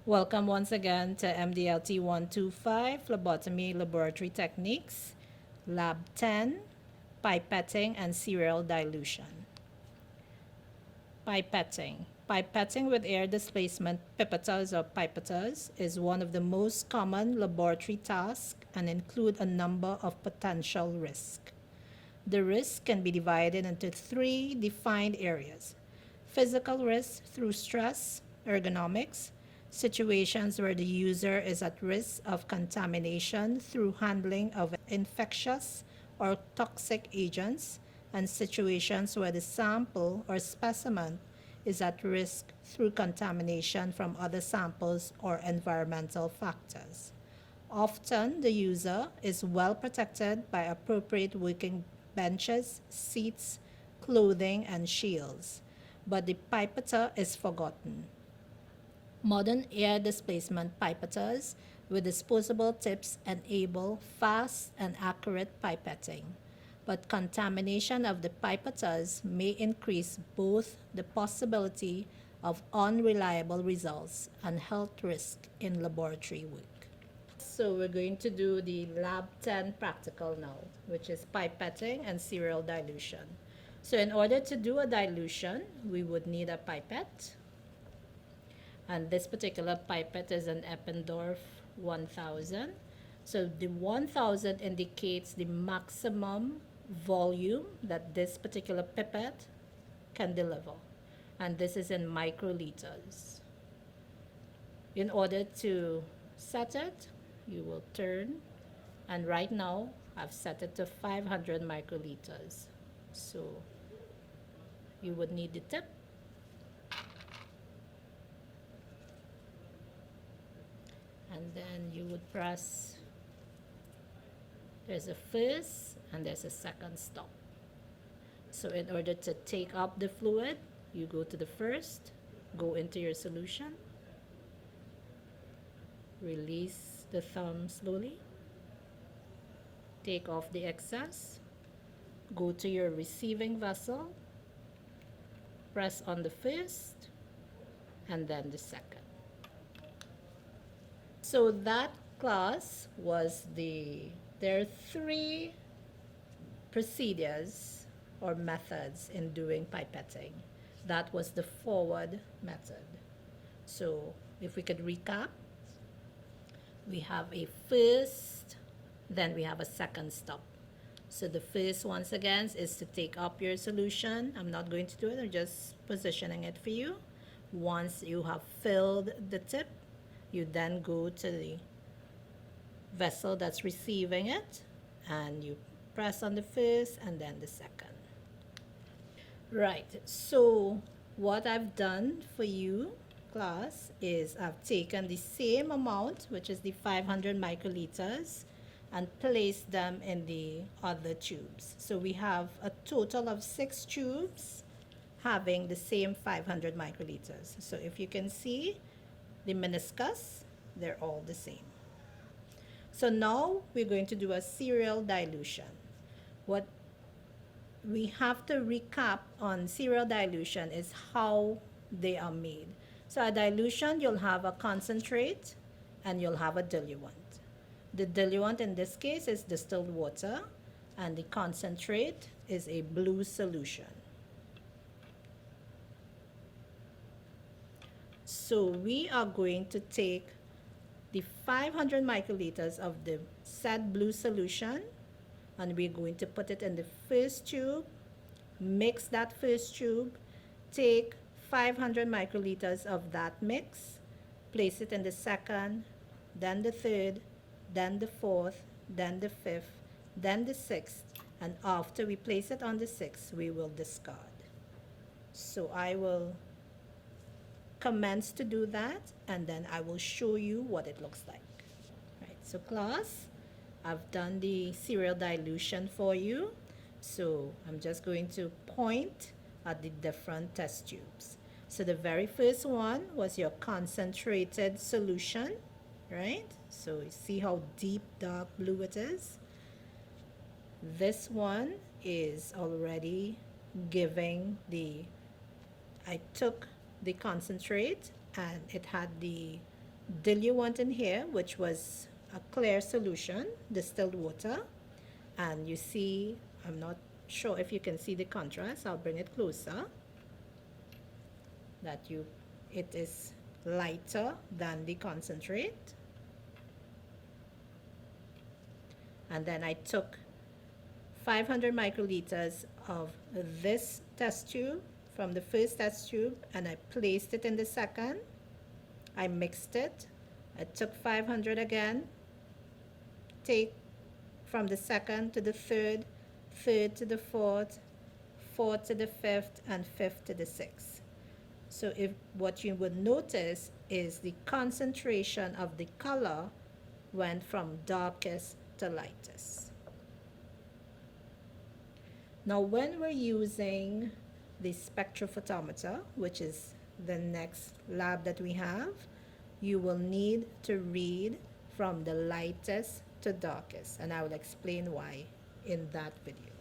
Welcome once again to MDLT 125 Phlebotomy Laboratory Techniques, Lab 10, Pipetting and Serial Dilution. Pipetting. Pipetting with air displacement pipettas or pipettas is one of the most common laboratory tasks and include a number of potential risks. The risk can be divided into three defined areas: physical risk through stress, ergonomics, situations where the user is at risk of contamination through handling of infectious or toxic agents, and situations where the sample or specimen is at risk through contamination from other samples or environmental factors. Often, the user is well protected by appropriate working benches, seats, clothing, and shields, but the pipetter is forgotten. Modern air displacement pipettas with disposable tips enable fast and accurate pipetting, but contamination of the pipettas may increase both the possibility of unreliable results and health risk in laboratory work. So we're going to do the Lab 10 practical now, which is pipetting and serial dilution. So in order to do a dilution, we would need a pipette. And this particular pipette is an Eppendorf 1000. So the 1000 indicates the maximum volume that this particular pipette can deliver. And this is in microliters. In order to set it, you will turn, and right now I've set it to 500 microliters. So you would need the tip, and then you would press. There's a first and there's a second stop. So in order to take up the fluid, you go to the first, go into your solution, release the thumb slowly, take off the excess, go to your receiving vessel, press on the first and then the second. So that class was there are three procedures or methods in doing pipetting. That was the forward method. So if we could recap, we have a first, then we have a second stop. So the first, once again, is to take up your solution. I'm not going to do it, I'm just positioning it for you. Once you have filled the tip, you then go to the vessel that's receiving it, and you press on the first and then the second. Right, so what I've done for you, class, is I've taken the same amount, which is the 500 microliters, and placed them in the other tubes. So we have a total of 6 tubes having the same 500 microliters. So if you can see the meniscus, they're all the same. So now we're going to do a serial dilution. What we have to recap on serial dilution is how they are made. So a dilution, you'll have a concentrate and you'll have a diluent. The diluent in this case is distilled water, and the concentrate is a blue solution. So we are going to take the 500 microliters of the said blue solution, and we're going to put it in the first tube, mix that first tube, take 500 microliters of that mix, place it in the second, then the third, then the fourth, then the fifth, then the sixth, and after we place it on the sixth, we will discard. So I will commence to do that, and then I will show you what it looks like. Right, so class, I've done the serial dilution for you. So I'm just going to point at the different test tubes. So the very first one was your concentrated solution, right? So you see how deep dark blue it is. This one is already giving I took the concentrate and it had the diluent in here, which was a clear solution, distilled water. And you see, I'm not sure if you can see the contrast. I'll bring it closer. It is lighter than the concentrate. And then I took 500 microliters of this test tube from the first test tube and I placed it in the second. I mixed it. I took 500 again, take from the second to the third, third to the fourth, fourth to the fifth, and fifth to the sixth. So what you would notice is the concentration of the color went from darkest to lightest. Now when we're using the spectrophotometer, which is the next lab that we have, you will need to read from the lightest to darkest, and I will explain why in that video.